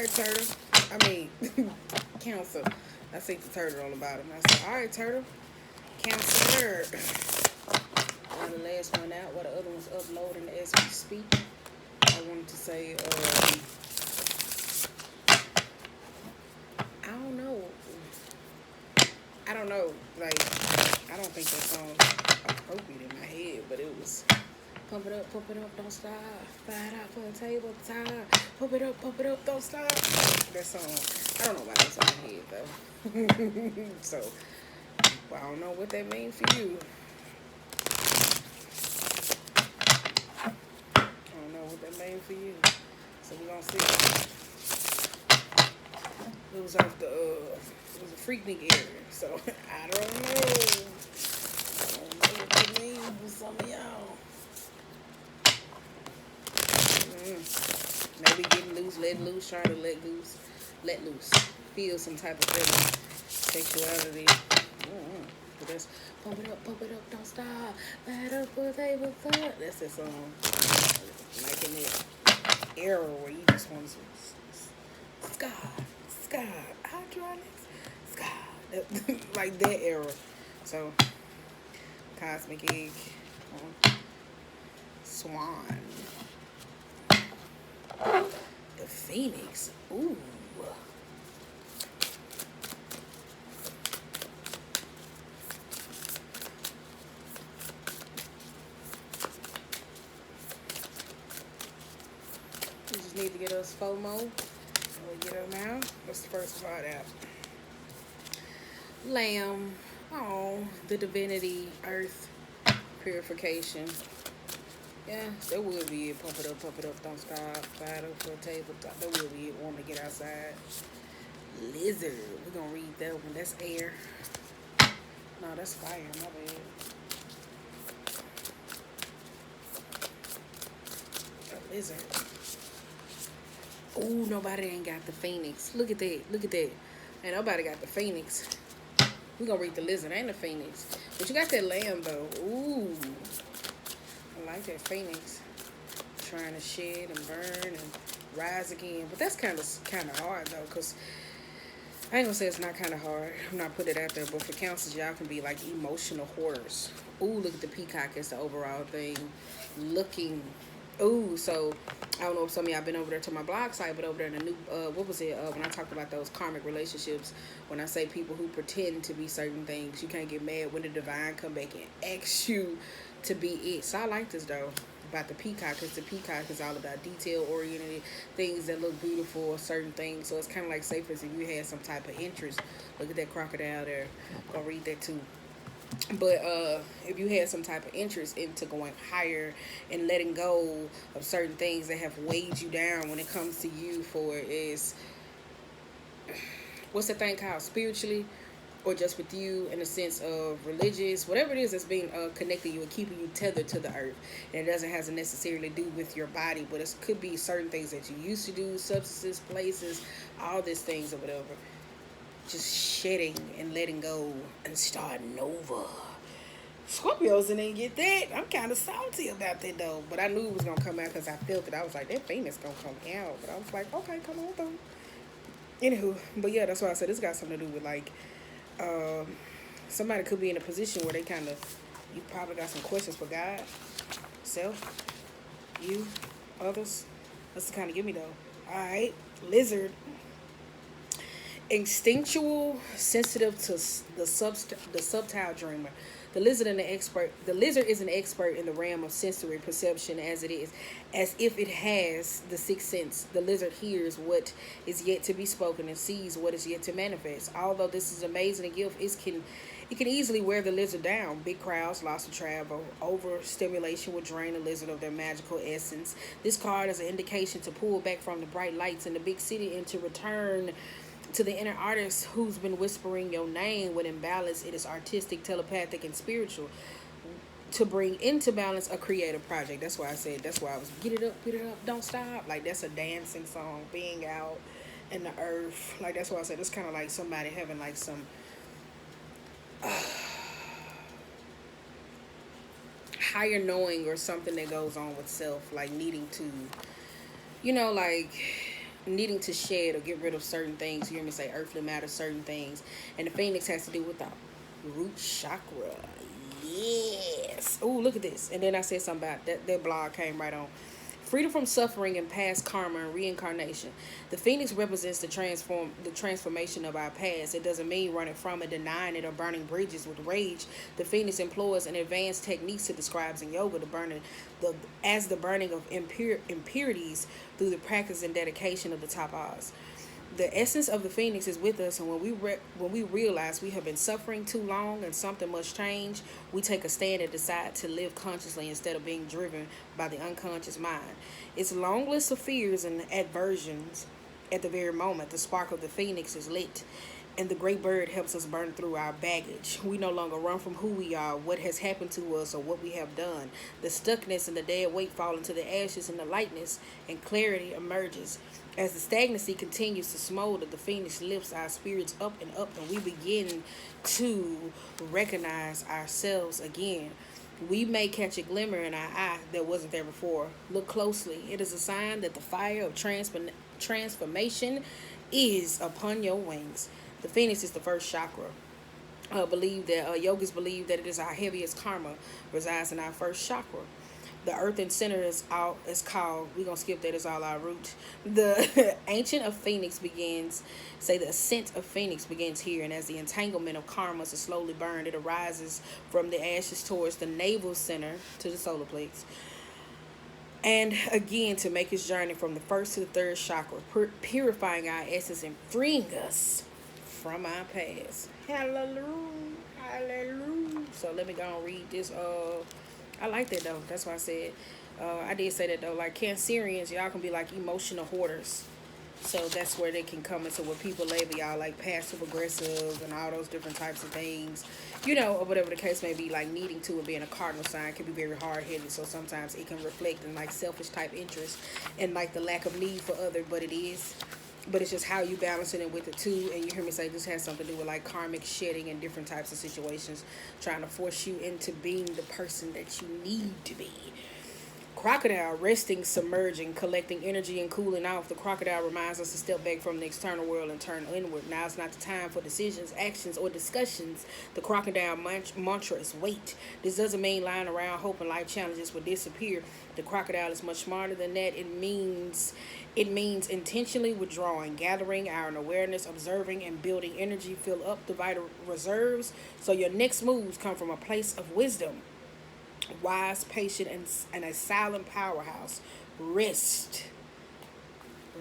right, turtle. I mean, Cancer. I see the turtle on the bottom. I said, all right, turtle. Cancer. On the last one out, while the other one's uploading as we speak. I wanted to say, I don't know. I don't know. Like, I don't think that song's appropriate in my head, but it was pump it up, don't stop. Fight out for the table, time. Pump it up, don't stop. That song, I don't know why that's on my head though. So, well, I don't know what that means for you. I don't know what that means for you. So we're gonna see. It was off the, it was a Freaknik area. So I don't know. I don't know what that means for some of y'all. Maybe getting loose, letting loose, trying to let loose, feel some type of feeling, sexuality. But that's pump it up, don't stop. Light up for the table, thought. That's that song. Like in that era where you just want to sky, hydraulics, sky. Like that era. So, Cosmic Egg, Swan. The Phoenix. Ooh. We just need to get us FOMO. We'll get them out. What's the first part out? Lamb. Oh, the divinity, earth, purification. Yeah, that would be it. Pump it up, don't stop. Fire up for a table. That would be it. Want to get outside. Lizard. We're gonna read that one. That's air. No, that's fire. My bad. A lizard. Ooh, nobody ain't got the phoenix. Look at that. Look at that. Ain't nobody got the phoenix. We're gonna read the lizard and the phoenix. But you got that lamb though. Ooh. I like that phoenix. Trying to shed and burn and rise again. But that's kind of hard though, because I ain't gonna say it's not kind of hard. I'm not putting it out there, but for counselors, y'all can be like emotional hoarders. Ooh, look at the peacock as the overall thing. Looking. Ooh, so I don't know if some of y'all been over there to my blog site, but over there in the new, what was it? When I talked about those karmic relationships, when I say people who pretend to be certain things, you can't get mad when the divine come back and ask you to be it. So I like this though about the peacock, because the peacock is all about detail-oriented things that look beautiful or certain things. So it's kind of like, say for instance, if you had some type of interest. Look at that crocodile there. Go read that too. But if you had some type of interest into going higher and letting go of certain things that have weighed you down when it comes to you, for is, what's the thing called, spiritually, or just with you in the sense of religious, whatever it is that's being connecting you and keeping you tethered to the earth. And it doesn't have to necessarily do with your body, but it could be certain things that you used to do, substances, places, all these things or whatever. Just shedding and letting go and starting over. Scorpios didn't get that. I'm kind of salty about that though, but I knew it was gonna come out because I felt it. I was like, that Phoenix gonna come out, but I was like, okay, come on through. Anywho, but yeah, that's why I said this got something to do with like, somebody could be in a position where they kind of, you probably got some questions for God, self, you, others. That's the kind of give me though. All right, lizard. Instinctual, sensitive to the subtle dreamer. The lizard is an expert in the realm of sensory perception, as if it has the sixth sense. The lizard hears what is yet to be spoken and sees what is yet to manifest. Although this is amazing gift, it can easily wear the lizard down. Big crowds, loss of travel, overstimulation will drain the lizard of their magical essence. This card is an indication to pull back from the bright lights in the big city and to return to the inner artist who's been whispering your name. When in balance, it is artistic, telepathic, and spiritual. To bring into balance a creative project. That's why I said, that's why I was get it up, don't stop. Like, that's a dancing song, being out in the earth. Like, that's why I said it's kind of like somebody having like some higher knowing or something that goes on with self, like needing to, like, needing to shed or get rid of certain things. You hear me say earthly matter, certain things. And the phoenix has to do with the root chakra. Yes. Oh, look at this. And then I said something about that. That blog came right on. Freedom from suffering and past karma and reincarnation. The phoenix represents the transformation of our past. It doesn't mean running from it, denying it, or burning bridges with rage. The phoenix employs an advanced techniques it describes in yoga, the burning of impurities through the practice and dedication of the tapas. The essence of the phoenix is with us, and when we realize we have been suffering too long and something must change, we take a stand and decide to live consciously instead of being driven by the unconscious mind. Its long list of fears and aversions. At the very moment the spark of the phoenix is lit, and the great bird helps us burn through our baggage. We no longer run from who we are, what has happened to us, or what we have done. The stuckness and the dead weight fall into the ashes, and the lightness and clarity emerges. As the stagnancy continues to smolder, the phoenix lifts our spirits up, and we begin to recognize ourselves again. We may catch a glimmer in our eye that wasn't there before. Look closely. It is a sign that the fire of transformation is upon your wings. The phoenix is the first chakra. Yogis believe that it is our heaviest karma resides in our first chakra. The earth and center is called, we're going to skip that, it's all our root. The ancient of phoenix begins, say the ascent of phoenix begins here, and as the entanglement of karmas is slowly burned, it arises from the ashes towards the navel center to the solar plex. And again, to make its journey from the first to the third chakra, purifying our essence and freeing us from our past. Hallelujah. Hallelujah. So let me go and read this. I like that though. That's why I said, I did say that though. Like Cancerians, y'all can be like emotional hoarders. So that's where they can come into what people label y'all like passive aggressive and all those different types of things, or whatever the case may be. Like needing to and being a cardinal sign can be very hard headed. So sometimes it can reflect in like selfish type interest and like the lack of need for other. But it's just how you balancing it with it too. And you hear me say this has something to do with like karmic shedding and different types of situations, trying to force you into being the person that you need to be. Crocodile, resting, submerging, collecting energy and cooling off. The crocodile reminds us to step back from the external world and turn inward. Now is not the time for decisions, actions, or discussions. The crocodile mantra is wait. This doesn't mean lying around hoping life challenges will disappear. The crocodile is much smarter than that. It means intentionally withdrawing, gathering our awareness, observing, and building energy. Fill up the vital reserves so your next moves come from a place of wisdom. Wise, patient, and a silent powerhouse. Rest.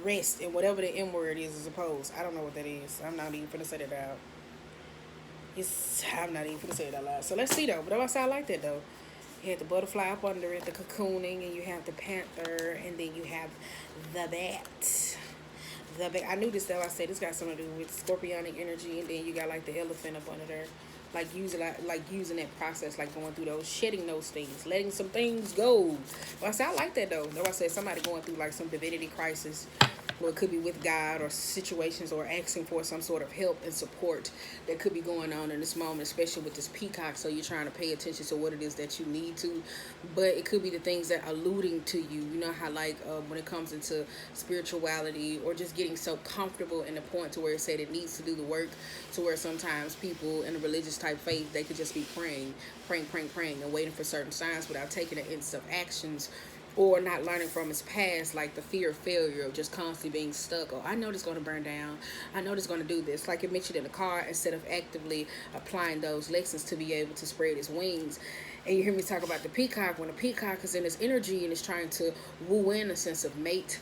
Rest. And whatever the M word is opposed. I don't know what that is. I'm not even finna say that out. I'm not even finna say it out loud. So let's see though. But I like that though. You have the butterfly up under it, the cocooning, and you have the panther, and then you have the bat. I knew this though. I said this got something to do with scorpionic energy, and then you got like the elephant up under there. Like using that process, like going through those, shedding those things, letting some things go. Well, I said I like that though. Though I said somebody going through like some divinity crisis, or it could be with God or situations, or asking for some sort of help and support that could be going on in this moment, especially with this peacock. So you're trying to pay attention to what it is that you need to, but it could be the things that are alluding to you. You know how like when it comes into spirituality or just getting so comfortable in the point to where it said it needs to do the work, to where sometimes people in a religious type faith, they could just be praying, and waiting for certain signs without taking the instant actions, or not learning from his past, like the fear of failure, of just constantly being stuck. Oh, I know this is going to burn down. I know this is going to do this. Like it mentioned in the car, instead of actively applying those lessons to be able to spread his wings. And you hear me talk about the peacock. When the peacock is in its energy and is trying to woo in a sense of mate,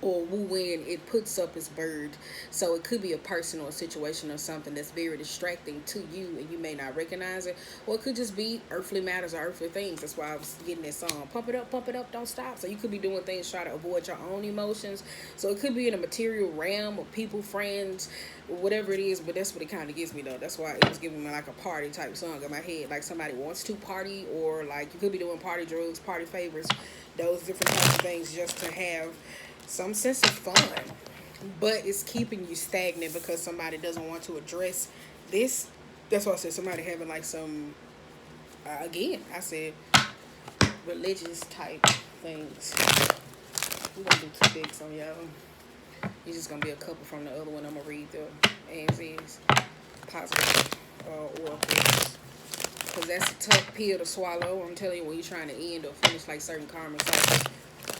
or woo in, it puts up its bird. So it could be a person or a situation or something that's very distracting to you and you may not recognize it, or it could just be earthly matters or earthly things. That's why I was getting that song, pump it up, don't stop. So you could be doing things try to avoid your own emotions. So it could be in a material realm of people, friends, whatever it is. But that's what it kind of gives me though. That's why it was giving me like a party type song in my head, like somebody wants to party, or like you could be doing party drugs, party favors, those different types of things, just to have some sense of fun. But it's keeping you stagnant because somebody doesn't want to address this. That's why I said somebody having like some again, I said religious type things. We're gonna do 2 bigs on y'all. It's just gonna be a couple from the other one. I'm gonna read them as is, positive oracle, because that's a tough pill to swallow. I'm telling you, when you're trying to end or finish like certain karmic cycles,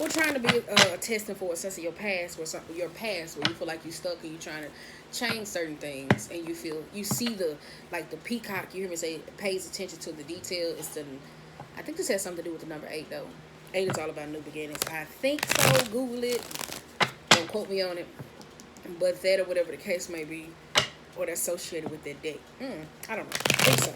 or trying to be testing for a sense of your past, or something your past where you feel like you're stuck and you're trying to change certain things, and you see the like the peacock. You hear me say pays attention to the detail. It's the I think this has something to do with the number 8 though. 8 is all about new beginnings. I think so. Google it. Don't quote me on it. But that or whatever the case may be, or that's associated with that date. I don't know. I think so.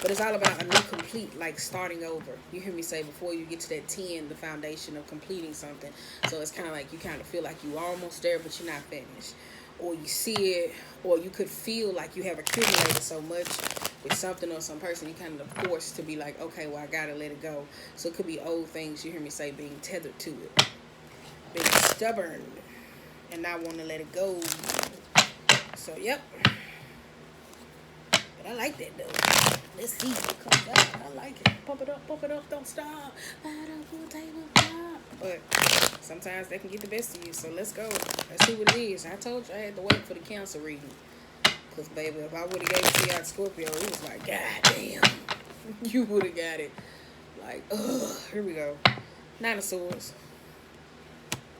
But it's all about a new complete, like starting over. You hear me say before you get to that 10, the foundation of completing something. So it's kind of like you kind of feel like you almost there, but you're not finished. Or you see it, or you could feel like you have accumulated so much with something or some person, you kind of forced to be like, okay, well, I gotta let it go. So it could be old things, you hear me say, being tethered to it. Being stubborn and not wanting to let it go. So, yep. But I like that, though. Let's see what comes out. I like it. Pump it up, don't stop. But sometimes they can get the best of you, so let's go. Let's see what it is. I told you I had to wait for the Cancer reading. Because, baby, if I would have gave it to y'all Scorpio, it was like, God damn. You would have got it. Like, ugh. Here we go. 9 of Swords.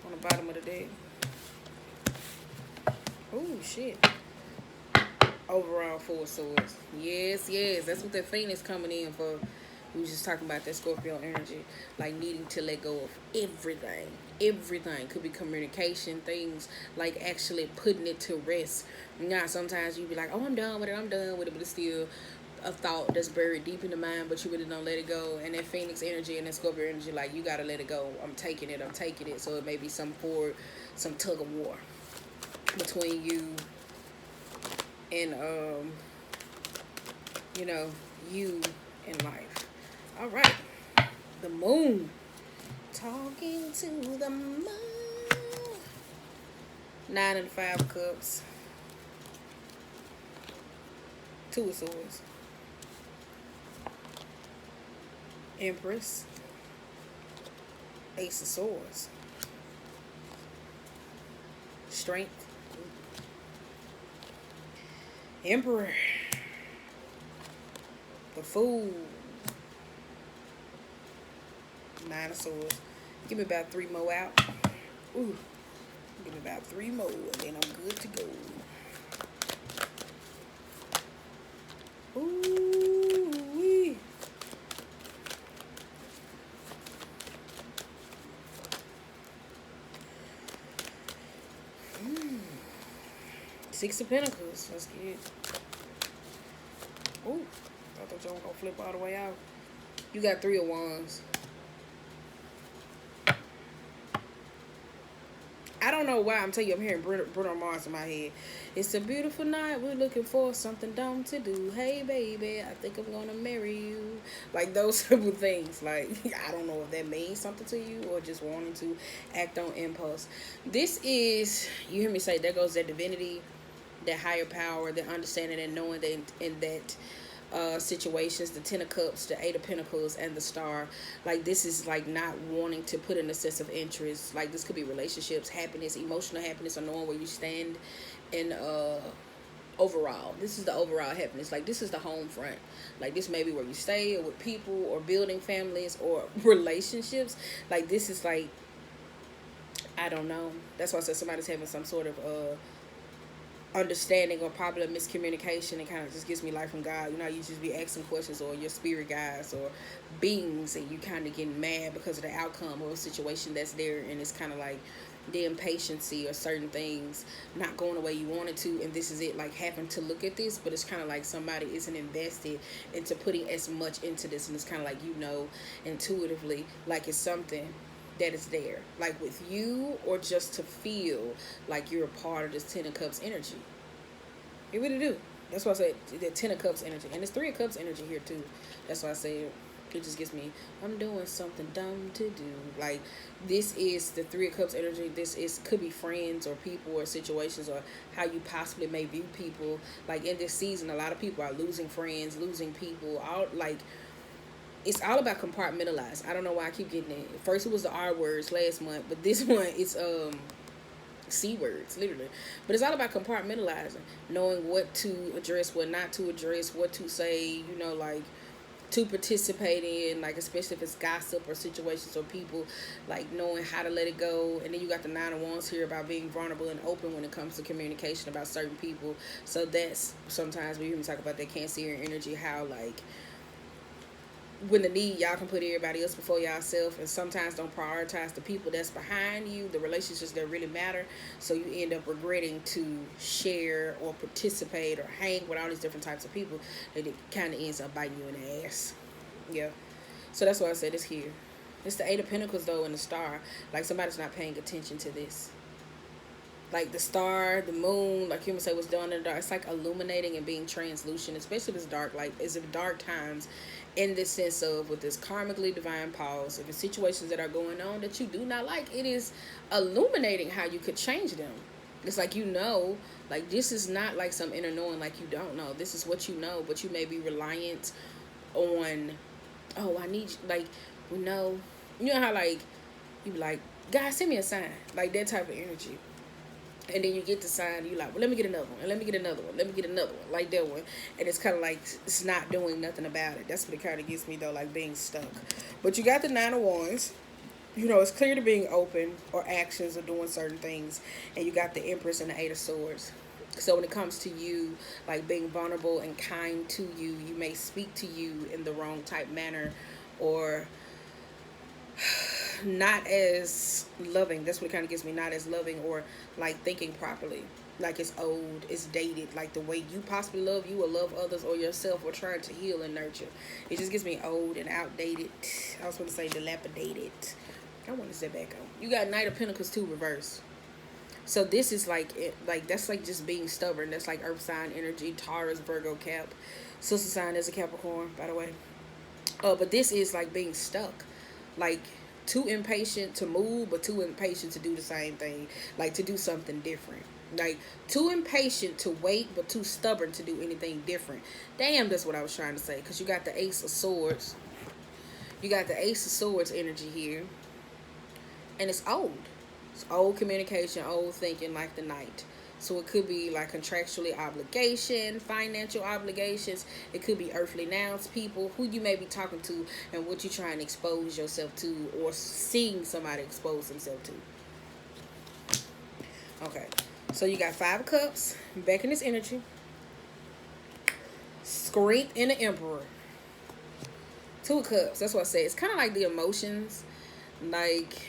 On the bottom of the deck. Oh, shit. Overall, 4 of Swords. Yes. That's what that Phoenix coming in for. We was just talking about that Scorpio energy. Like, needing to let go of everything. Everything. Could be communication, things. Like, actually putting it to rest. Now, sometimes you be like, oh, I'm done with it. But it's still a thought that's buried deep in the mind, but you really don't let it go. And that Phoenix energy and that Scorpio energy, like, you got to let it go. I'm taking it. So it may be some tug of war between you and you and life. All right, the moon. Talking to the moon. 9 and 5 of Cups. 2 of Swords. Empress. Ace of Swords. Strength. Emperor. The Fool. 9 of Swords. Give me about 3 more out. Ooh. Give me about 3 more and then I'm good to go. Ooh-wee. Six of Pentacles. Let's get it. Ooh. I thought y'all were going to flip all the way out. You got 3 of Wands. I don't know why. I'm telling you, I'm hearing Bruno Mars in my head. It's a beautiful night. We're looking for something dumb to do. Hey, baby, I think I'm going to marry you. Like, those simple things. Like, I don't know if that means something to you or just wanting to act on impulse. This is, you hear me say, there goes that divinity, that higher power, that understanding and knowing that in that situations, the 10 of Cups, the 8 of Pentacles, and the Star. Like, this is like not wanting to put in a sense of interest. Like, this could be relationships, happiness, emotional happiness, or knowing where you stand in overall. This is the overall happiness. Like, this is the home front. Like, this may be where you stay, or with people, or building families, or relationships. Like, this is like, I don't know. That's why I said somebody's having some sort of understanding or probably a miscommunication. It kind of just gives me life from God. You know, you just be asking questions, or your spirit guides or beings, and you kind of getting mad because of the outcome of a situation that's there, and it's kind of like the impatience or certain things not going the way you wanted to, and this is it, like having to look at this, but it's kind of like somebody isn't invested into putting as much into this, and it's kind of like, you know, intuitively, like it's something that is there, like with you, or just to feel like you're a part of this 10 of Cups energy. You really do. That's why I said the 10 of Cups energy, and it's 3 of Cups energy here too. That's why I say it just gives me, I'm doing something dumb to do. Like, this is the 3 of Cups energy. This is, could be friends or people or situations, or how you possibly may view people. Like, in this season, a lot of people are losing friends, losing people, all like, it's all about compartmentalized. I don't know why I keep getting it. First it was the R words last month, but this one it's C words, literally. But it's all about compartmentalizing, knowing what to address, what not to address, what to say, like to participate in, like especially if it's gossip or situations or people, like knowing how to let it go. And then you got the Nine of Wands here about being vulnerable and open when it comes to communication about certain people. So that's sometimes when you hear me talk about that Cancerian energy, how like when the need, y'all can put everybody else before y'all self, and sometimes don't prioritize the people that's behind you, the relationships that really matter. So you end up regretting to share or participate or hang with all these different types of people, and it kind of ends up biting you in the ass. Yeah. So that's why I said it's here. It's the Eight of Pentacles though, and the Star. Like somebody's not paying attention to this. Like the star, the moon, like humans say, was done in the dark. It's like illuminating and being translucent, especially if it's dark. Like it's in dark times, in this sense of with this karmically divine pause. If it's situations that are going on that you do not like, it is illuminating how you could change them. It's like like this is not like some inner knowing like you don't know. This is what you know, but you may be reliant on, oh, I need you. Like, you know how like you be like, God, send me a sign, like that type of energy. And then you get the sign, you like, well, let me get another one, and let me get another one, let me get another one, like that one. And it's kind of like it's not doing nothing about it. That's what it kind of gets me though, like being stuck. But you got the Nine of Wands. It's clear to being open or actions or doing certain things. And you got the Empress and the Eight of Swords. So when it comes to you, like being vulnerable and kind to you, you may speak to you in the wrong type manner, or not as loving. That's what it kind of gives me, not as loving, or like thinking properly. Like it's old, it's dated, like the way you possibly love you or love others or yourself, or trying to heal and nurture. It just gives me old and outdated. I was going to say dilapidated. I want to step back on. You got Knight of Pentacles 2 reverse. So this is like that's like just being stubborn. That's like Earth sign energy, Taurus, Virgo, Cap. Sister sign is a Capricorn, by the way. But this is like being stuck, like too impatient to move, but too impatient to do the same thing, like to do something different. Like too impatient to wait, but too stubborn to do anything different. Damn, that's what I was trying to say. Because you got the Ace of Swords. You got the Ace of Swords energy here. And it's old. It's old communication, old thinking, like the Knight. So it could be like contractually obligation, financial obligations. It could be earthly nouns, people, who you may be talking to, and what you're trying to expose yourself to, or seeing somebody expose themselves to. Okay. So you got Five of Cups, back in this energy. Strength in the Emperor. Two of Cups. That's what I say. It's kind of like the emotions. Like,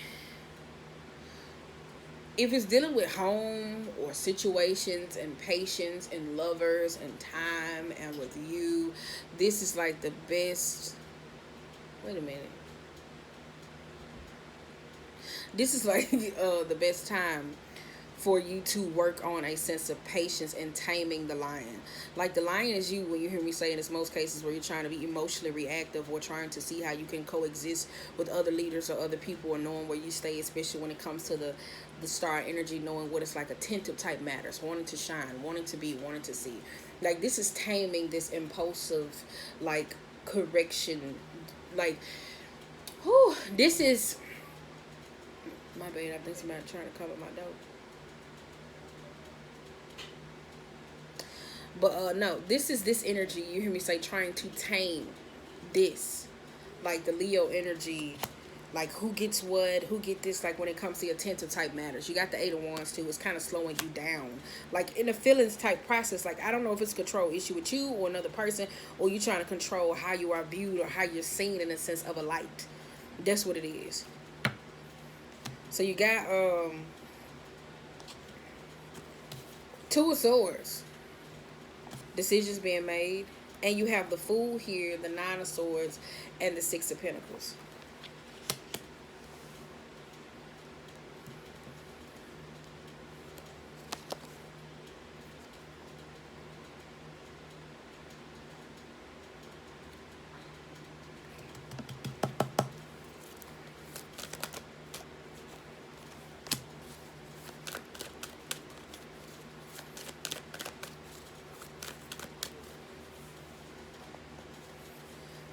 if it's dealing with home or situations and patience and lovers and time and with you, this is like the best. Wait a minute. This is like the best time for you to work on a sense of patience and taming the lion. Like the lion is you, when you hear me say in this most cases where you're trying to be emotionally reactive, or trying to see how you can coexist with other leaders or other people, or knowing where you stay, especially when it comes to the star energy, knowing what it's like attentive type matters, wanting to shine, wanting to be, wanting to see. Like this is taming this impulsive, like correction, like, whew, this is, my bad, I think somebody trying to cover my dope. But no, this is this energy, you hear me say, trying to tame this, like the Leo energy, like who gets what, who get this, like when it comes to attentive type matters. You got the Eight of Wands too. It's kind of slowing you down, like in a feelings type process. Like I don't know if it's a control issue with you or another person, or you trying to control how you are viewed or how you're seen in a sense of a light. That's what it is. So you got Two of Swords, decisions being made, and you have the Fool here, the Nine of Swords, and the Six of Pentacles.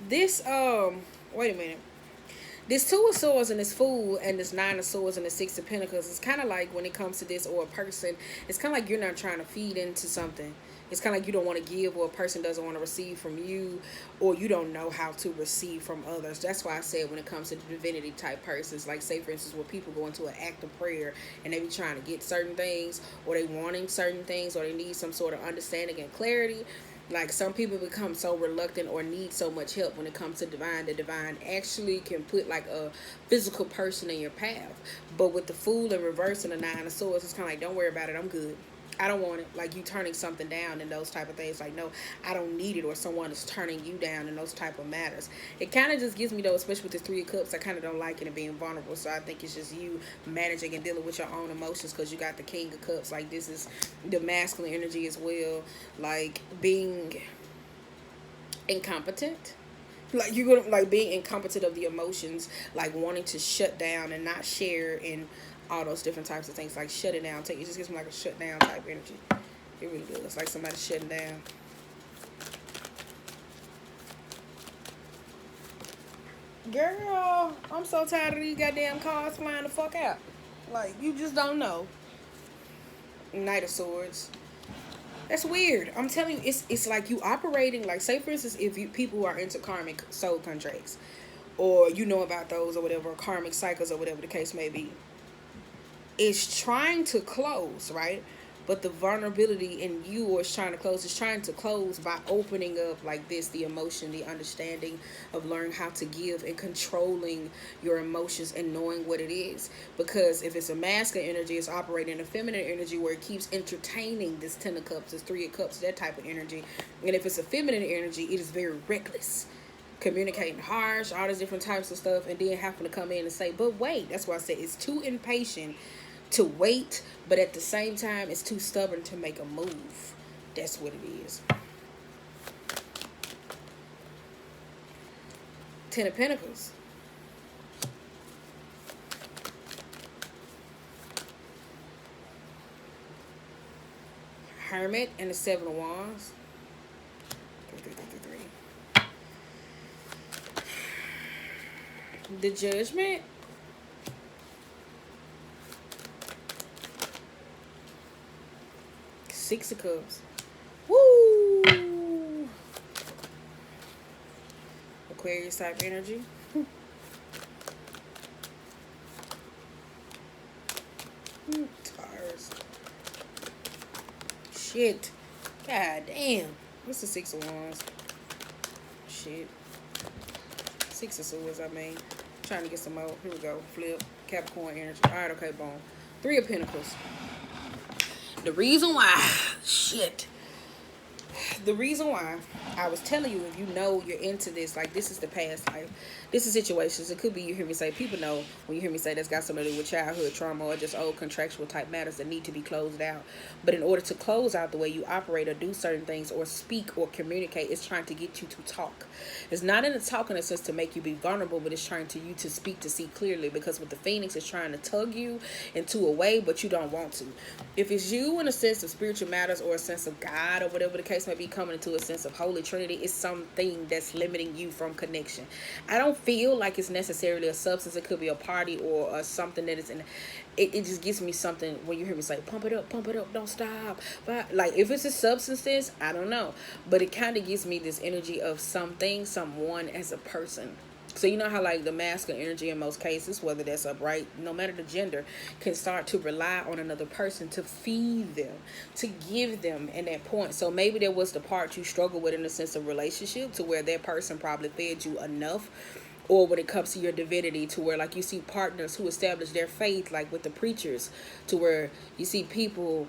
This wait a minute. This Two of Swords and this Fool and this Nine of Swords and the Six of Pentacles, it's kind of like when it comes to this or a person, it's kind of like you're not trying to feed into something. It's kind of like you don't want to give, or a person doesn't want to receive from you, or you don't know how to receive from others. That's why I said when it comes to divinity type persons, like say for instance, where people go into an act of prayer and they be trying to get certain things, or they wanting certain things, or they need some sort of understanding and clarity. Like some people become so reluctant or need so much help when it comes to divine. The divine actually can put like a physical person in your path. But with the Fool in reverse and the Nine of Swords, it's kind of like, don't worry about it, I'm good. I don't want it. Like you turning something down and those type of things. Like, no, I don't need it, or someone is turning you down in those type of matters. It kind of just gives me, though, especially with the Three of Cups, I kind of don't like it and being vulnerable. So I think it's just you managing and dealing with your own emotions, because you got the King of Cups. Like this is the masculine energy as well. Like being incompetent. Like you're gonna like being incompetent of the emotions, like wanting to shut down and not share in all those different types of things, like shut it down. It just gives me like a shut down type energy. It really does. It's like somebody shutting down. Girl, I'm so tired of these goddamn cars flying the fuck out. Like you just don't know. Knight of Swords. That's weird. I'm telling you, it's like you operating like, say for instance, if you people who are into karmic soul contracts, or you know about those or whatever, or karmic cycles or whatever the case may be, is trying to close, right? But the vulnerability in you, or is trying to close, is trying to close by opening up like this, the emotion, the understanding of learning how to give and controlling your emotions and knowing what it is. Because if it's a masculine energy, it's operating a feminine energy where it keeps entertaining this Ten of Cups, this Three of Cups, that type of energy. And if it's a feminine energy, it is very reckless, communicating harsh, all these different types of stuff, and then having to come in and say, but wait. That's why I say it's too impatient to wait, but at the same time it's too stubborn to make a move. That's what it is. Ten of Pentacles. Hermit and the Seven of Wands. The Judgment. Six of Cups. Woo! Aquarius type energy. Taurus. Shit. God damn. What's the Six of Wands? Shit. Six of Swords, I mean. Trying to get some more. Here we go. Flip. Capricorn energy. Alright, okay, boom. Three of Pentacles. The reason why, shit. The reason why I was telling you, if you know you're into this, like this is the past life, this is situations. It could be, you hear me say, people know when you hear me say that's got something to do with childhood trauma or just old contractual type matters that need to be closed out. But in order to close out the way you operate or do certain things or speak or communicate, it's trying to get you to talk. It's not in the talk in a sense to make you be vulnerable, but it's trying to you to speak to see clearly, because with the Phoenix, it's trying to tug you into a way, but you don't want to. If it's you in a sense of spiritual matters or a sense of God or whatever the case may be, coming into a sense of Holy Trinity, it's something that's limiting you from connection. I don't feel like it's necessarily a substance. It could be a party or something that is in it just gives me something when you hear me say pump it up, don't stop. But like if it's a substance, I don't know, but it kind of gives me this energy of something, someone as a person. So you know how like the masculine energy in most cases, whether that's upright, no matter the gender, can start to rely on another person to feed them, to give them in that point. So maybe there was the part you struggle with in the sense of relationship, to where that person probably fed you enough. Or when it comes to your divinity, to where like you see partners who establish their faith, like with the preachers, to where you see people,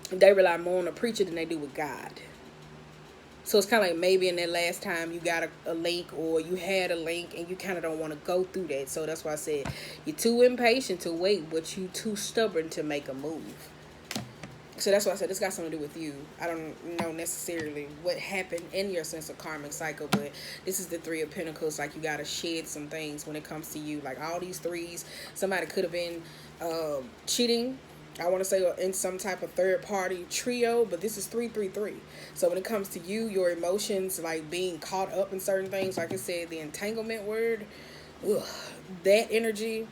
they rely more on a preacher than they do with God. So it's kind of like maybe in that last time you got a link, or you had a link and you kind of don't want to go through that. So that's why I said you're too impatient to wait, but you too stubborn to make a move. So that's why I said this got something to do with you. I don't know necessarily what happened in your sense of karmic cycle, but this is the Three of Pentacles. Like you got to shed some things when it comes to you. Like all these threes, somebody could have been cheating, I want to say, in some type of third party trio, but this is 333. So when it comes to you, your emotions, like being caught up in certain things, like I said, the entanglement word, Ugh, that energy,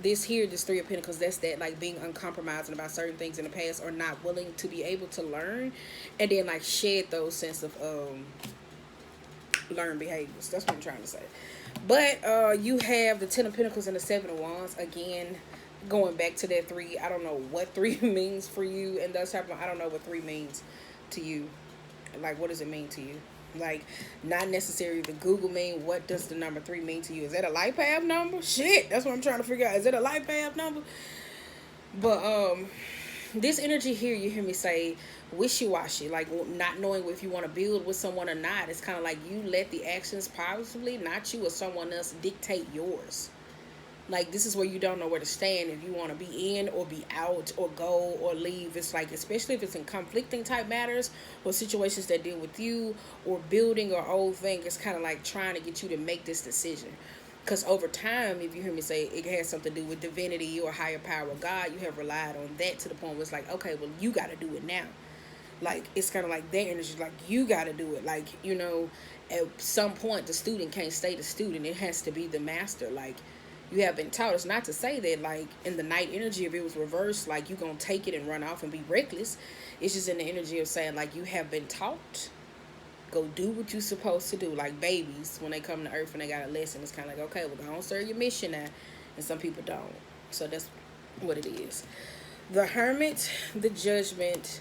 this Three of Pentacles, that's that, like, being uncompromising about certain things in the past, or not willing to be able to learn and then, like, shed those sense of learned behaviors. That's what I'm trying to say. But you have the Ten of Pentacles and the Seven of Wands again, going back to that three. I don't know what three means for you, and that's happening. I don't know what three means to you. Like, what does it mean to you? Like, not necessarily the Google mean. What does the number three mean to you? Is that a life path number? Shit, that's what I'm trying to figure out. Is it a life path number? But this energy here, you hear me say wishy-washy, like not knowing if you want to build with someone or not. It's kind of like you let the actions, possibly not you or someone else, dictate yours. Like, this is where you don't know where to stand, if you want to be in or be out or go or leave. It's like, especially if it's in conflicting type matters or situations that deal with you or building or old thing, it's kind of like trying to get you to make this decision. Because over time, if you hear me say, it has something to do with divinity or higher power of God, you have relied on that to the point where it's like, okay, well, you got to do it now. Like, it's kind of like that energy, like, you got to do it. Like, you know, at some point, the student can't stay the student. It has to be the master. Like, you have been taught. It's not to say that, like, in the night energy, if it was reversed, like, you going to take it and run off and be reckless. It's just in the energy of saying, like, you have been taught. Go do what you're supposed to do. Like babies, when they come to earth and they got a lesson, it's kind of like, okay, we're going to serve your mission now. And some people don't. So that's what it is. The Hermit, the Judgment,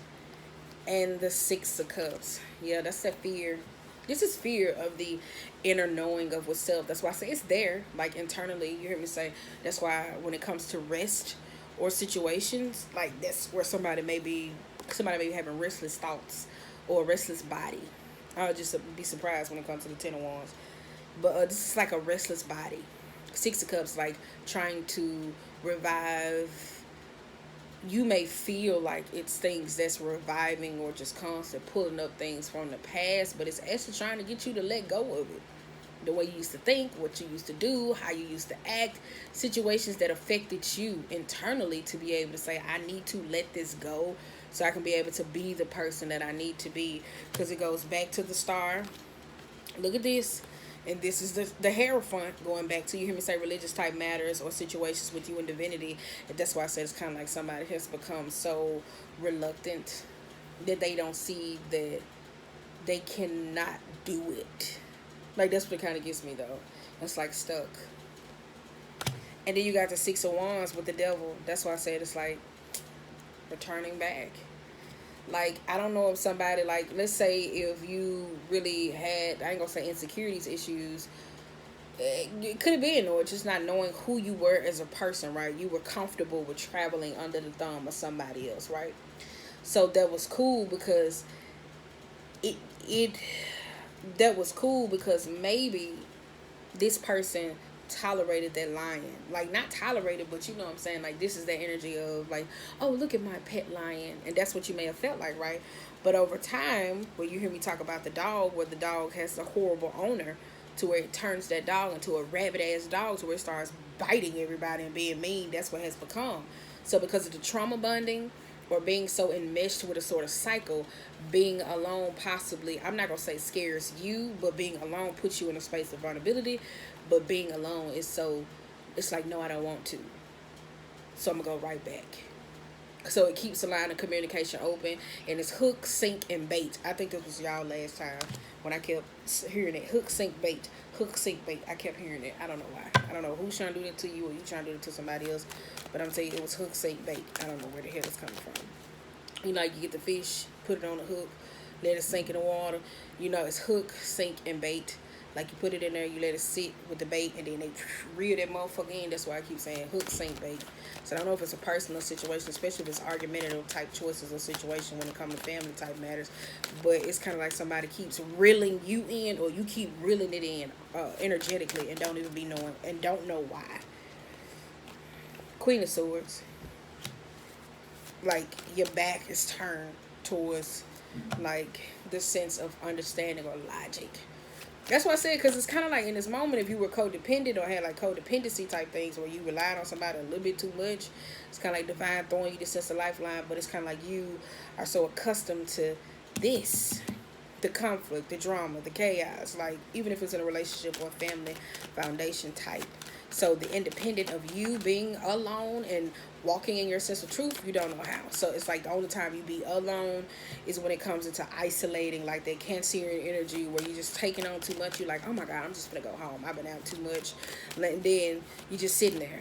and the Six of Cups. Yeah, that's that fear. This is fear of the inner knowing of what's self. That's why I say it's there, like, internally. You hear me say, that's why when it comes to rest or situations, like, that's where somebody may be having restless thoughts or a restless body. I'll just be surprised when it comes to the Ten of Wands. But this is like a restless body. Six of Cups, like trying to revive. You may feel like it's things that's reviving or just constant pulling up things from the past, but it's actually trying to get you to let go of it. The way you used to think, what you used to do, how you used to act, situations that affected you internally, to be able to say, I need to let this go so I can be able to be the person that I need to be. Because it goes back to the star. Look at this. And this is the Hierophant, going back to, you hear me say, religious type matters or situations with you in divinity. And that's why I said it's kind of like somebody has become so reluctant that they don't see that they cannot do it. Like, that's what kind of gets me, though. It's like stuck. And then you got the Six of Wands with the Devil. That's why I said it's like returning back. Like, I don't know if somebody, like, let's say if you really had, I ain't gonna say insecurities, issues, it could have been, or just not knowing who you were as a person, right? You were comfortable with traveling under the thumb of somebody else, right? So that was cool because that was cool because maybe this person tolerated that lion. Like, not tolerated, but you know what I'm saying, like, this is the energy of like, oh, look at my pet lion. And that's what you may have felt like, right? But over time, when you hear me talk about the dog, where the dog has a horrible owner, to where it turns that dog into a rabid ass dog, to where it starts biting everybody and being mean, that's what has become. So because of the trauma bonding, or being so enmeshed with a sort of cycle, being alone possibly, I'm not going to say scares you, but being alone puts you in a space of vulnerability. But being alone is so, it's like, no, I don't want to. So I'm going to go right back. So it keeps the line of communication open. And it's hook, sink, and bait. I think this was y'all last time when I kept hearing it. Hook, sink, bait. Hook, sink, bait. I kept hearing it. I don't know why. I don't know who's trying to do that to you or you trying to do it to somebody else. But I'm telling you, it was hook, sink, bait. I don't know where the hell it's coming from. You know, you get the fish, put it on the hook, let it sink in the water. You know, it's hook, sink, and bait. Like, you put it in there, you let it sit with the bait, and then they reel that motherfucker in. That's why I keep saying hook, sink, bait. So I don't know if it's a personal situation, especially if it's argumentative type choices or situation when it comes to family type matters. But it's kind of like somebody keeps reeling you in, or you keep reeling it in energetically and don't even be knowing, and don't know why. Queen of Swords. Like, your back is turned towards, like, the sense of understanding or logic. That's what I said, because it's kind of like in this moment, if you were codependent or had like codependency type things where you relied on somebody a little bit too much, it's kind of like divine throwing you this sense of lifeline, but it's kind of like you are so accustomed to this the conflict, the drama, the chaos, like even if it's in a relationship or family foundation type. So the independent of you being alone and walking in your sense of truth, you don't know how. So it's like the only time you be alone is when it comes into isolating, like that Cancerian energy where you're just taking on too much. You're like, oh my God, I'm just gonna go home. I've been out too much. And then you just sitting there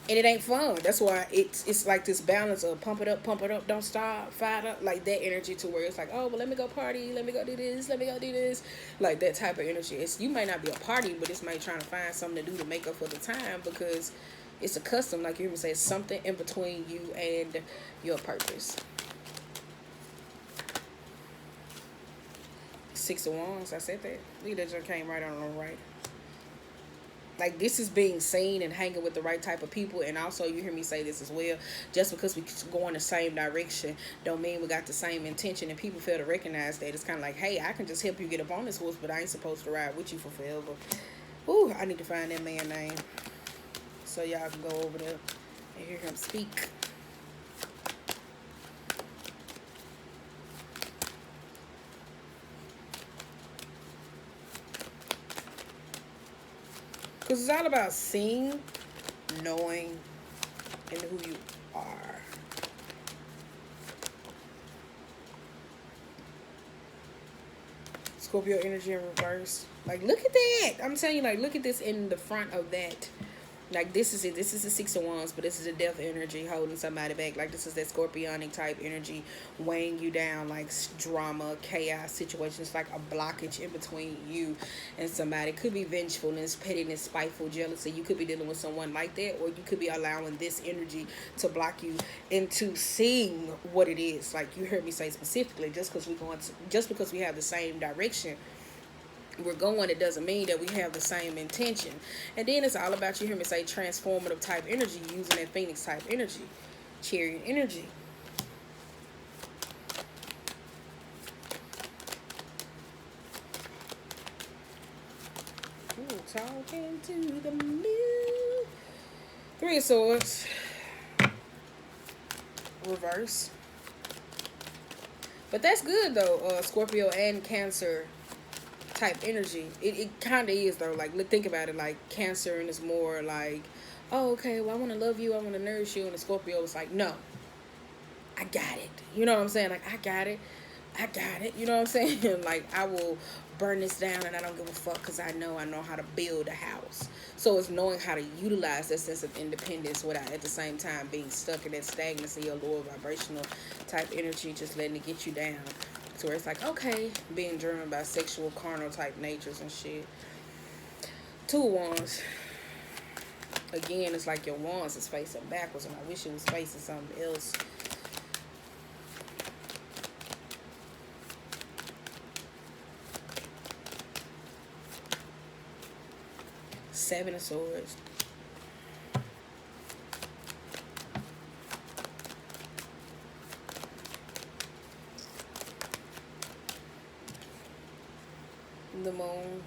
and it ain't fun. That's why it's like this balance of pump it up, don't stop, fight up, like that energy to where it's like, oh, well, let me go party, let me go do this, let me go do this, like that type of energy. It's you might not be a party, but it's might trying to find something to do to make up for the time because it's a custom, like you hear me say, it's something in between you and your purpose. Six of Wands, I said that. Look at that, just came right on the right. Like this is being seen and hanging with the right type of people. And also you hear me say this as well, just because we go in the same direction don't mean we got the same intention, and people fail to recognize that. It's kind of like, hey, I can just help you get up on this horse, but I ain't supposed to ride with you for forever. Ooh, I need to find that man name so y'all can go over there and hear him speak. Because it's all about seeing, knowing, and who you are. Scorpio energy in reverse. Like, look at that. I'm telling you, like, look at this in the front of that. Like, this is it. This is the Six of Wands, but this is a death energy holding somebody back. Like, this is that scorpionic type energy weighing you down, like drama, chaos, situations, like a blockage in between you and somebody. It could be vengefulness, pettiness, spiteful, jealousy. You could be dealing with someone like that, or you could be allowing this energy to block you into seeing what it is. Like, you heard me say specifically, just because we have the same direction we're going, it doesn't mean that we have the same intention. And then it's all about, you hear me say, transformative type energy, using that Phoenix type energy, Chariot energy. Ooh, talking to the moon. Three of Swords, reverse. But that's good though, Scorpio and Cancer type energy. It kind of is though. Like, think about it. Like, Cancer and is more like, oh, okay, well, I want to love you, I want to nourish you, and the Scorpio is like, no, I got it. You know what I'm saying? Like, I got it. You know what I'm saying? Like, I will burn this down and I don't give a fuck because I know how to build a house. So it's knowing how to utilize that sense of independence without at the same time being stuck in that stagnancy or lower vibrational type energy, just letting it get you down. So where it's like, okay, being driven by sexual, carnal type natures and shit. Two of Wands. Again, it's like your Wands is facing backwards, and I wish it was facing something else. Seven of Swords. The Moon.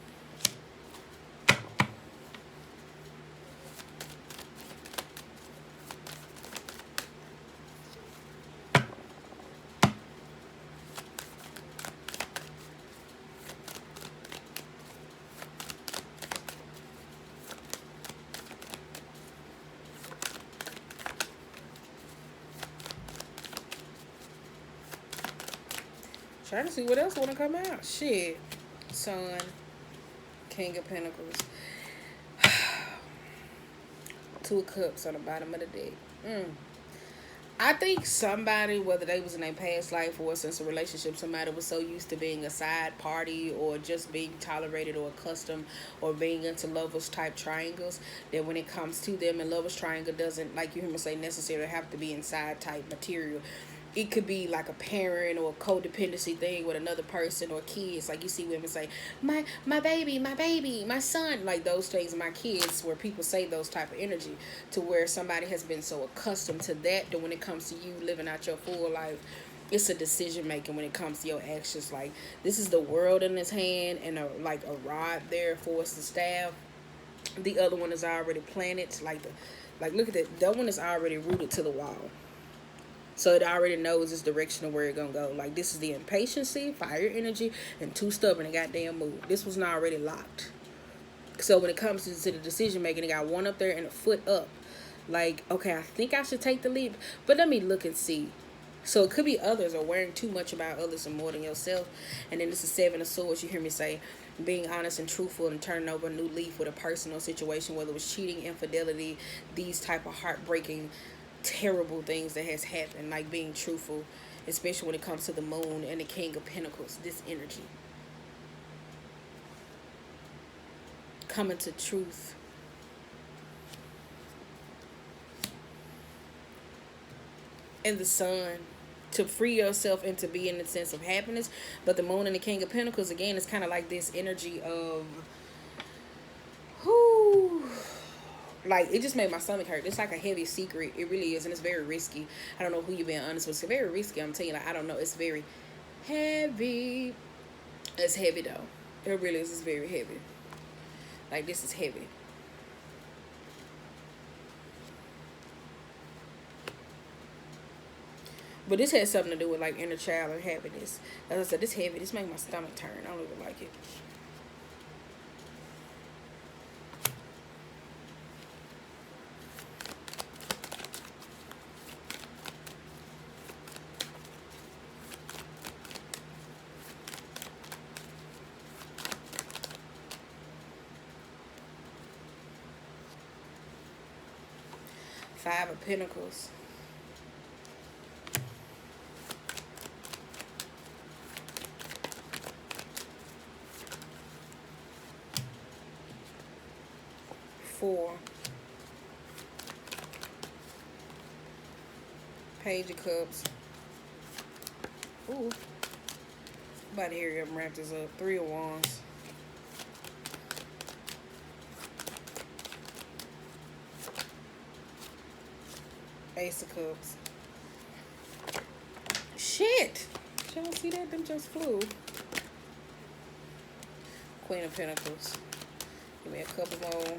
Trying to see what else want to come out. Shit. Sun. King of Pentacles. Two of Cups on the bottom of the deck. I think somebody, whether they was in a past life or since a relationship, somebody was so used to being a side party or just being tolerated or accustomed or being into lovers type triangles, that when it comes to them, and lovers triangle doesn't, like you hear me say, necessarily have to be inside type material. It could be like a parent or a codependency thing with another person or kids. Like, you see women say, my baby, my son, like those things, my kids, where people say those type of energy, to where somebody has been so accustomed to that when it comes to you living out your full life, it's a decision making when it comes to your actions. Like, this is the world in his hand and a rod there for us to stab. The other one is already planted. Like look at that. That one is already rooted to the wall. So it already knows its direction of where it's gonna go. Like this is the impatience, fire energy, and too stubborn to goddamn move. This was not already locked. So when it comes to the decision making, it got one up there and a foot up. Like, okay, I think I should take the leap, but let me look and see. So it could be others or worrying too much about others and more than yourself. And then this is Seven of Swords. You hear me say, being honest and truthful and turning over a new leaf with a personal situation, whether it was cheating, infidelity, these type of heartbreaking, terrible things that has happened, like being truthful, especially when it comes to the moon and the King of Pentacles, this energy. Coming to truth. And the sun, to free yourself and to be in the sense of happiness. But the moon and the King of Pentacles, again, is kind of like this energy of, whoo, like, it just made my stomach hurt. It's like a heavy secret. It really is, and it's very risky. I don't know who you're being honest with. It's very risky. I'm telling you, like, I don't know. It's very heavy. It's heavy, though. It really is. It's very heavy. Like, this is heavy. But this has something to do with, like, inner child and happiness. As I said, this heavy. This makes my stomach turn. I don't even like it. Five of Pentacles. Four. Page of Cups. Ooh. About to hurry up and wrap this up. Three of Wands. Ace of Cups. Shit! Did y'all see that? Them just flew. Queen of Pentacles. Give me a couple more.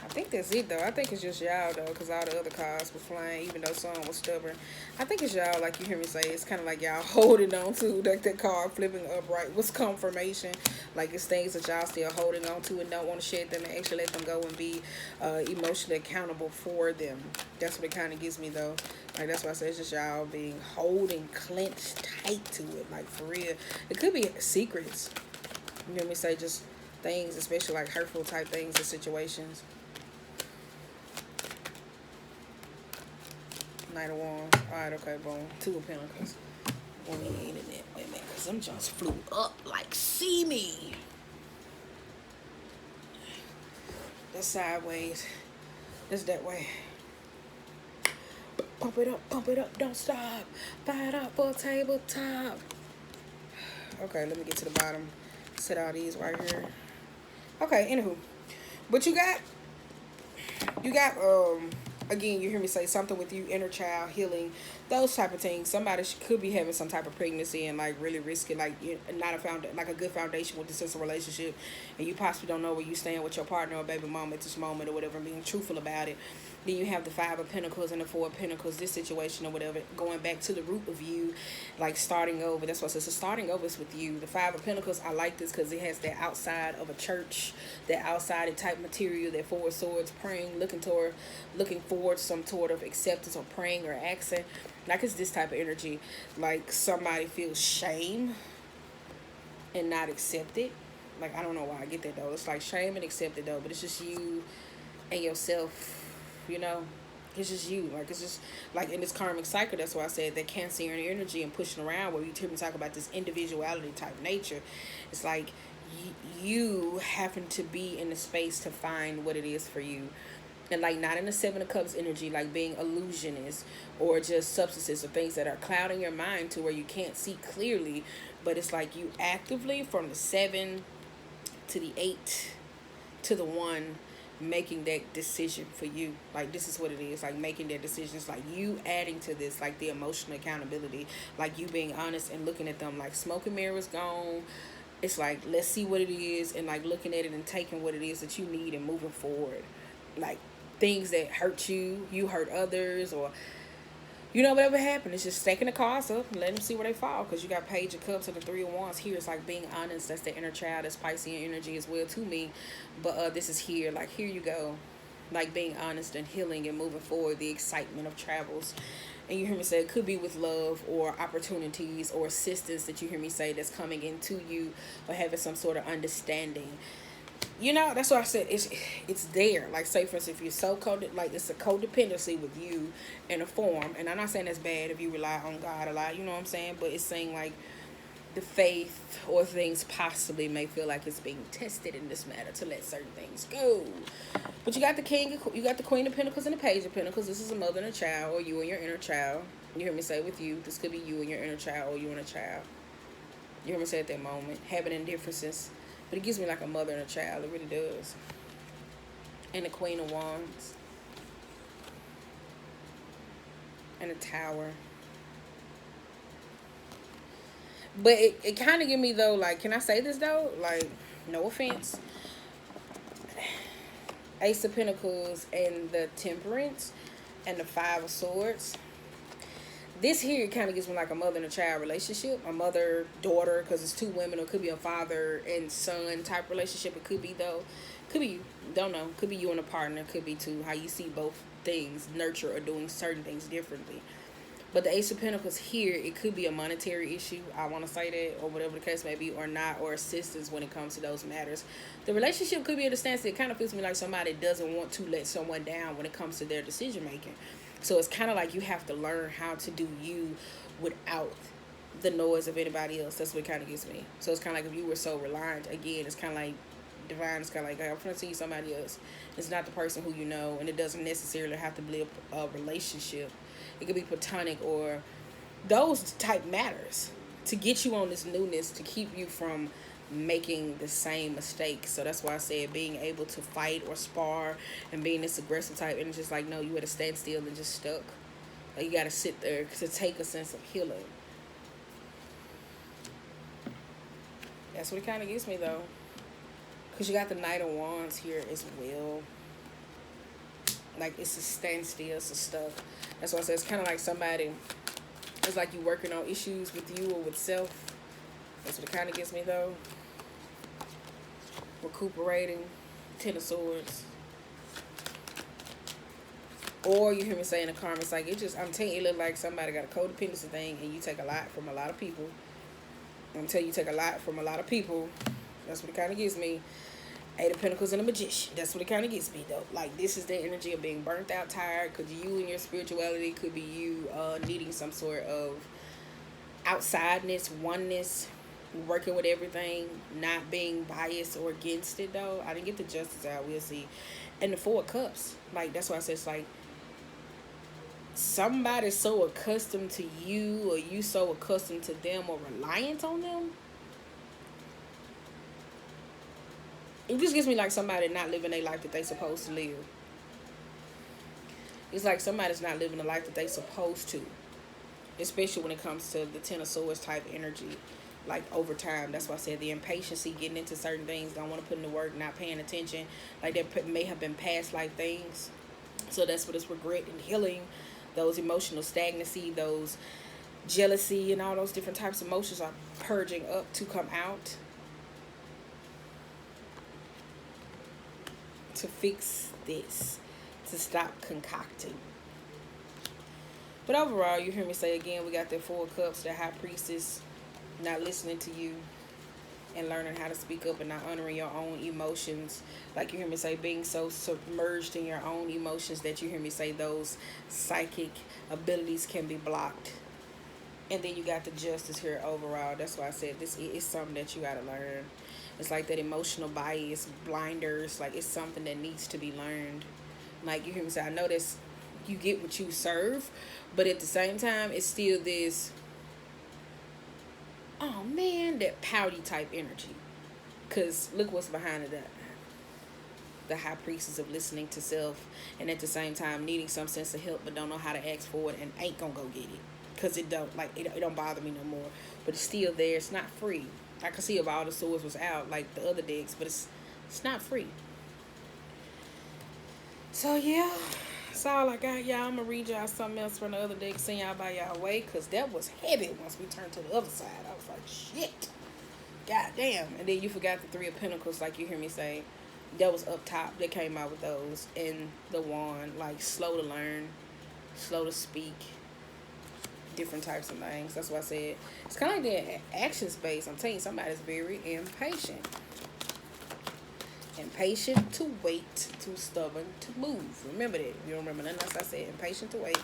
I think that's it, though. I think it's just y'all, though, because all the other cards were flying, even though some was stubborn. I think it's y'all, like you hear me say, it's kind of like y'all holding on to, like that card flipping upright. What's confirmation? Like, it's things that y'all still holding on to and don't want to shed them and actually let them go and be emotionally accountable for them. That's what it kind of gives me, though. Like, that's why I say it's just y'all being holding, clenched tight to it, like, for real. It could be secrets. You hear me say just things, especially like hurtful type things and situations. Knight of Wands. Alright, okay, boom. Two of Pentacles. Wait a minute, because them just flew up like see me. That's sideways. That's that way. Pump it up, don't stop. Fire it up for a tabletop. Okay, let me get to the bottom. Set all these right here. Okay, anywho. But you got again, you hear me say something with you, inner child, healing, those type of things. Somebody could be having some type of pregnancy and like really risking, like not like a good foundation with the sense of relationship, and you possibly don't know where you stand with your partner or baby mom at this moment or whatever, and being truthful about it. Then you have the Five of Pentacles and the Four of Pentacles, this situation or whatever, going back to the root of you, like starting over. That's what it says. So starting over is with you. The Five of Pentacles, I like this because it has that outside of a church, that outside type material, that Four of Swords, praying, looking forward to some sort of acceptance or praying or asking. Like it's this type of energy. Like somebody feels shame and not accepted. Like I don't know why I get that though. It's like shame and accepted though, but it's just you and yourself. You know, it's just you. Like, it's just, like, in this karmic cycle, that's why I said that Cancerian energy and pushing around, where you hear me talk about this individuality type nature. It's like you happen to be in the space to find what it is for you. And, like, not in the Seven of Cups energy, like being illusionist or just substances or things that are clouding your mind to where you can't see clearly. But it's like you actively, from the 7 to the 8 to the 1, making that decision for you. Like this is what it is, like making that decisions, like you adding to this, like the emotional accountability, like you being honest and looking at them like smoke and mirrors gone. It's like, let's see what it is, and like looking at it and taking what it is that you need and moving forward. Like things that hurt you hurt others, or You know, whatever happened, it's just staking the cards up and let them see where they fall. Because you got Page of Cups and the Three of Wands. Here it's like being honest. That's the inner child. That's Piscean energy as well to me. But this is here. Like, here you go. Like, being honest and healing and moving forward. The excitement of travels. And you hear me say it could be with love or opportunities or assistance that you hear me say that's coming into you, or having some sort of understanding. You know, that's why I said it's there. Like, say for instance, if you're so like, it's a codependency with you in a form, and I'm not saying that's bad if you rely on God a lot, you know what I'm saying, but it's saying like the faith or things possibly may feel like it's being tested in this matter to let certain things go. But you got the you got the Queen of Pentacles and the Page of Pentacles. This is a mother and a child, or you and your inner child. You hear me say with you, this could be you and your inner child, or you and a child. You hear me say at that moment, having indifferences. But it gives me like a mother and a child. It really does. And the Queen of Wands. And the Tower. But it kind of give me, though, like, can I say this, though? Like, no offense. Ace of Pentacles and the Temperance and the Five of Swords. This here kind of gives me like a mother and a child relationship, a mother-daughter, because it's two women, or it could be a father and son type relationship. It could be, though, could be, don't know, could be you and a partner, could be too, how you see both things, nurture or doing certain things differently. But the Ace of Pentacles here, it could be a monetary issue, I want to say that, or whatever the case may be, or not, or assistance when it comes to those matters. The relationship could be at a standstill. It kind of feels to me like somebody doesn't want to let someone down when it comes to their decision making. So it's kind of like you have to learn how to do you without the noise of anybody else. That's what kind of gets me. So it's kind of like if you were so reliant, again, it's kind of like divine. It's kind of like, hey, I'm going to see somebody else. It's not the person who you know, and it doesn't necessarily have to be a relationship. It could be platonic or those type matters to get you on this newness, to keep you from making the same mistakes. So that's why I said being able to fight or spar and being this aggressive type, and it's just like, no, you had to stand still and just stuck. Like, you got to sit there to take a sense of healing. That's what it kind of gives me, though, because you got the Knight of Wands here as well. Like, it's a standstill, it's a stuck. That's why I said it's kind of like somebody, it's like you working on issues with you or with self. That's what it kind of gives me, though. Recuperating. Ten of Swords. Or you hear me saying the karma, it's like, it just, I'm telling you, it look like somebody got a codependency thing, and you take a lot from a lot of people. I'm telling you, take a lot from a lot of people. That's what it kind of gives me. Eight of Pentacles and a Magician. That's what it kind of gets me, though. Like, this is the energy of being burnt out, tired. Because you and your spirituality could be you needing some sort of outsideness, oneness, working with everything, not being biased or against it, though. I didn't get the Justice out. We'll see. And the Four of Cups. Like, that's why I said it's like somebody's so accustomed to you, or you so accustomed to them, or reliant on them. It just gives me like somebody not living their life that they supposed to live. It's like somebody's not living the life that they supposed to. Especially when it comes to the Ten of Swords type energy. Like, over time. That's why I said the impatience, getting into certain things, don't want to put in the work, not paying attention. Like, that may have been past life things. So that's what it's regret and healing. Those emotional stagnancy, those jealousy, and all those different types of emotions are purging up to come out. To fix this, to stop concocting. But overall, you hear me say again, we got that Four of Cups, the High Priestess, not listening to you and learning how to speak up and not honoring your own emotions. Like you hear me say, being so submerged in your own emotions that you hear me say those psychic abilities can be blocked. And then you got the Justice here overall. That's why I said this is something that you got to learn. It's like that emotional bias, blinders. Like, it's something that needs to be learned. Like, you hear me say, I know this, you get what you serve, but at the same time, it's still this, oh man, that pouty type energy. Because look what's behind it. The High Priestess of listening to self, and at the same time needing some sense of help, but don't know how to ask for it and ain't gonna go get it. Because it don't bother me no more. But it's still there. It's not free. I can see if all the swords was out like the other decks, but it's not free. So yeah, That's all I got, y'all. I'm going to read y'all something else from the other deck, send y'all by y'all way, because that was heavy once we turned to the other side. I was like, shit. God damn. And then you forgot the Three of Pentacles, like you hear me say. That was up top. They came out with those. And the wand, like slow to learn, slow to speak, different types of things. That's what I said. It's kind of like the action space. I'm telling you, somebody's very impatient. Impatient to wait, too stubborn to move. Remember that. If you don't remember nothing else I said. Impatient to wait,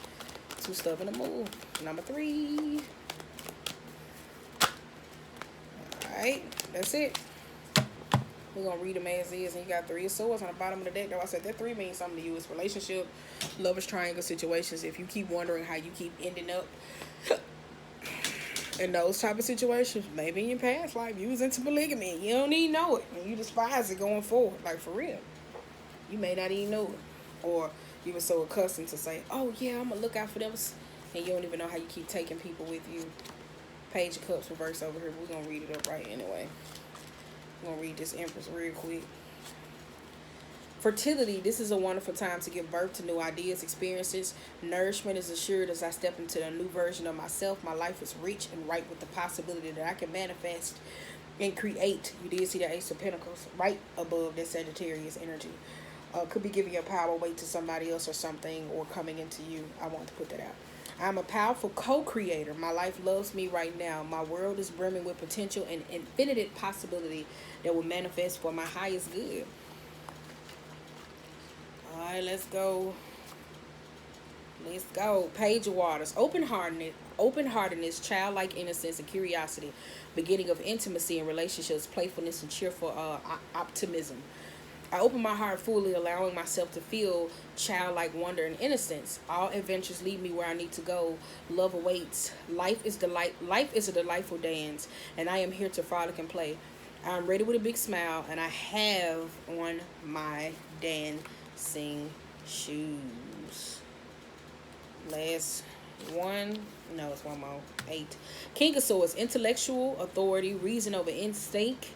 too stubborn to move. Number 3. Alright, that's it. We're going to read them as is. And you got 3 of Swords on the bottom of the deck. Though I said that 3 means something to you. It's relationship, lovers triangle situations. If you keep wondering how you keep ending up in those type of situations, maybe in your past life you was into polygamy. You don't even know it. And you despise it going forward. Like, for real. You may not even know it. Or you were so accustomed to say, oh, yeah, I'm going to look out for them. And you don't even know how you keep taking people with you. Page of Cups reverse over here. We're going to read it up right anyway. I'm going to read this Empress real quick. Fertility. This is a wonderful time to give birth to new ideas, experiences. Nourishment is assured as I step into a new version of myself. My life is rich and ripe with the possibility that I can manifest and create. You did see the Ace of Pentacles right above that Sagittarius energy. Could be giving your power away to somebody else or something, or coming into you. I want to put that out. I'm a powerful co-creator. My life loves me right now. My world is brimming with potential and infinite possibility that will manifest for my highest good. All right, let's go. Let's go. Page of Waters. Open-heartedness, childlike innocence and curiosity. Beginning of intimacy and relationships, playfulness and cheerful optimism. I open my heart fully, allowing myself to feel childlike wonder and innocence. All adventures lead me where I need to go. Love awaits. Life is a delightful dance, and I am here to frolic and play. I'm ready with a big smile, and I have on my dancing shoes. Last one. No, it's one more. 8. King of Swords. Intellectual authority, reason over instinct.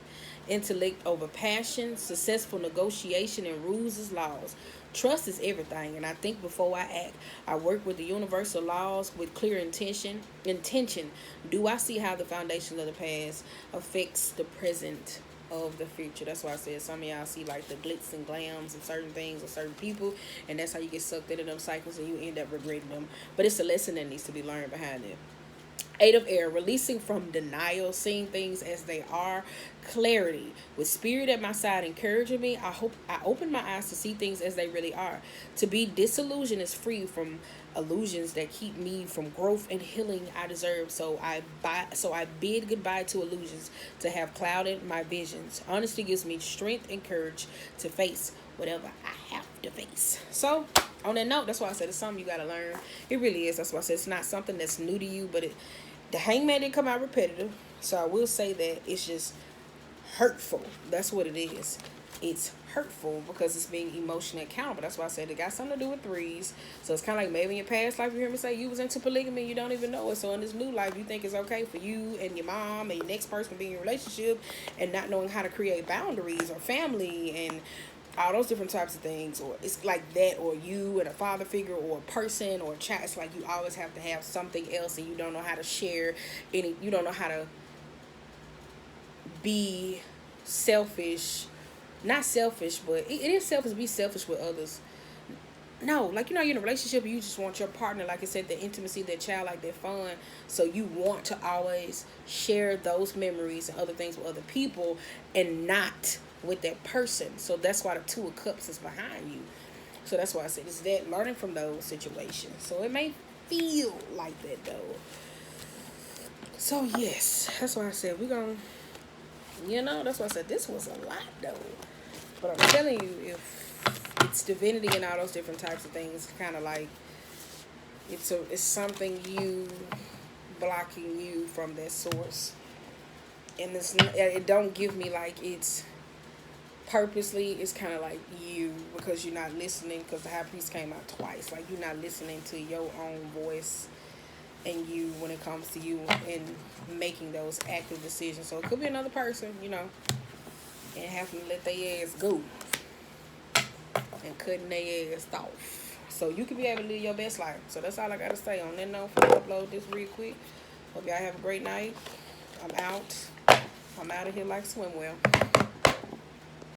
Intellect over passion, successful negotiation, and rules as laws. Trust is everything, and I think before I act. I work with the universal laws with clear intention. Do I see how the foundation of the past affects the present of the future? That's why I said some of y'all see like the glitz and glams and certain things or certain people, and that's how you get sucked into them cycles and you end up regretting them. But it's a lesson that needs to be learned behind it. 8 of Air, releasing from denial, seeing things as they are, clarity. With spirit at my side encouraging me, I hope I open my eyes to see things as they really are. To be disillusioned is free from illusions that keep me from growth and healing I deserve. So I bid goodbye to illusions to have clouded my visions. Honesty gives me strength and courage to face whatever I have to face. So on that note, that's why I said it's something you got to learn. It really is. That's why I said it's not something that's new to you, but the Hangman didn't come out repetitive. So I will say that it's just hurtful. That's what it is. It's hurtful because it's being emotionally accountable. That's why I said it got something to do with 3s. So it's kind of like maybe in your past life you hear me say you was into polygamy and you don't even know it. So in this new life you think it's okay for you and your mom and your next person to be in your relationship and not knowing how to create boundaries or family and all those different types of things. Or it's like that, or you and a father figure or a person or a child. It's like you always have to have something else and you don't know how to share any, you don't know how to be selfish. Not selfish, but it is selfish to be selfish with others. No, like, you're in a relationship and you just want your partner, like I said, the intimacy, that child, like that fun. So you want to always share those memories and other things with other people and not with that person. So that's why the 2 of Cups is behind you. So that's why I said it's that, learning from those situations. So it may feel like that though. So yes, that's why I said we're gonna, that's why I said this was a lot though. But I'm telling you, if it's divinity and all those different types of things, kind of like it's something you blocking you from that source. And it don't give me like it's purposely. It's kind of like you, because you're not listening, because the High Priest came out twice. Like, you're not listening to your own voice and you when it comes to you and making those active decisions. So it could be another person, and having to let their ass go and cutting their ass off. So you can be able to live your best life. So that's all I got to say on that note. I'm going to upload this real quick. Hope y'all have a great night. I'm out. I'm out of here like swim well.